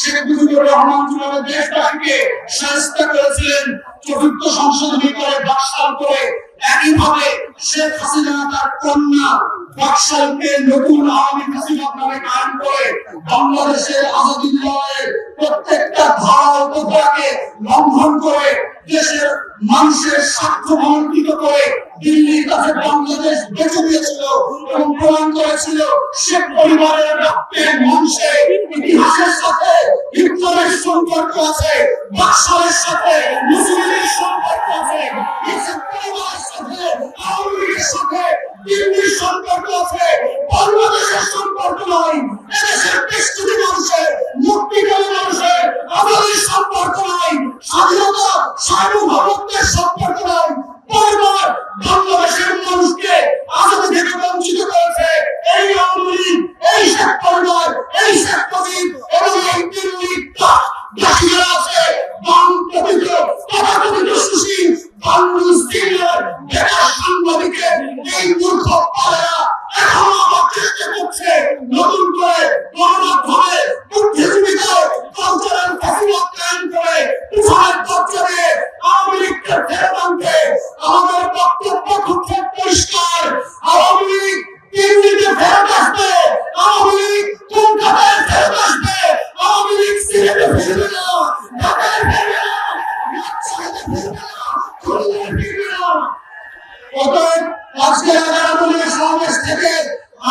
শেখ মুজিবুর রহমান যেভাবে দেশবাসীকে শায়েস্তা করেছিলেন চতুর্থ সংশোধনী করে বাকশাল করে, একইভাবে শেখ হাসিনা তার কন্যা বাকশালকে নতুন আওয়ামী ফ্যাসিবাদ নামে কায়েম করে বাংলাদেশের আজাদী লড়াইয়ের প্রত্যেকটা ধারা উপধারাকে লঙ্ঘন করে দেশের মানুষের স্বার্থ ভঙ্গিত করে দিল্লির কাছে বাংলাদেশ বেঁচে দিয়েছিল এবং প্রমাণ করেছিল শেখ পরিবারের রক্তের মাংসে ইতিহাসের সাথে হিটলারের সম্পর্ক আছে, বাকশালের সাথে মুসলিমের সম্পর্ক আছে, শেখ পরিবারের সাথে আওয়ামী লীগের সাথে দিল্লির সম্পর্ক আছে, বাংলাদেশের সম্পর্ক নয়। এদেশের ২০ কোটি মানুষের মুক্তিকামী মানুষের আজাদীর সম্পর্ক নয়, স্বাধীনতা সার্বভৌমত্বের সম্পর্ক নয়। পরিবার বাংলাদেশের মানুষকে আজাদী থেকে বঞ্চিত করেছে এই আওয়ামী লীগ, এই শেখ পরিবার, এই শেখ মুজিব এবং এই দিল্লি দাসীরা আছে। বামপন্থী তথাকথিত সুশীল বাংলাদেশ দিল্লির বেকার সাংবাদিকের এই মূর্খ পাড়ারা এখন আবার চেষ্টা করছে নতুন করে গণমাধ্যমে বুদ্ধিজীবীদের কালচারাল ফ্যাসিবাদ কায়েম করে পিছনের দরজা দিয়ে আওয়ামী লীগকে ফেরত আনতে। আমাদের বক্তব্য খুব পরিষ্কার, আওয়ামী লীগ দিল্লিতে ফেরত আসবে, আওয়ামী লীগ কলকাতায় ফেরত আসবে, আওয়ামী লীগ সিলেটে ফিরবে না, ঢাকায় ফিরবে না, রাজশাহীতে ফিরবে না, খুলনায় ফিরবে না। অতএব আজকে আগামী সমাবেশ থেকে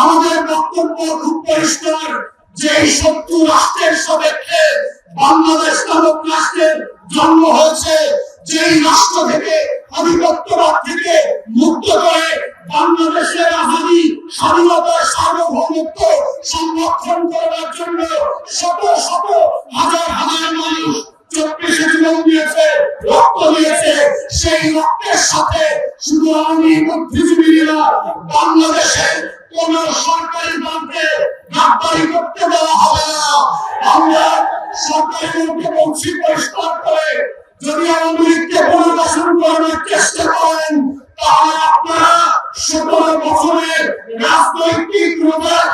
আমাদের বক্তব্য খুব পরিষ্কার যে এই ৭০ রাষ্ট্রের সাপেক্ষে বাংলাদেশ নামক রাষ্ট্রের জন্ম হয়েছে, যেই রাষ্ট্র থেকে আধিপত্যবাদ থেকে মুক্ত করে বাংলাদেশের আজাদী স্বাধীনতা সার্বভৌমত্ব সংরক্ষণ করার জন্য শত শত হাজার হাজার মানুষ ২৪শে জীবন দিয়েছে, রক্ত দিয়েছে। সেই রক্তের সাথে শুধু আমি বুদ্ধিজীবীরা বাংলাদেশের কোন সরকারি দলকে গ্রেফতারি করতে দেওয়া হবে না। আমরা সরকারি দলকে বলছি পরিষ্কার করে, যদি আওয়ামী লীগকে পুনর্বাসন করার চেষ্টা করেন তাহলে আপনারা ১৭ বছরের রাজনৈতিক রোজগার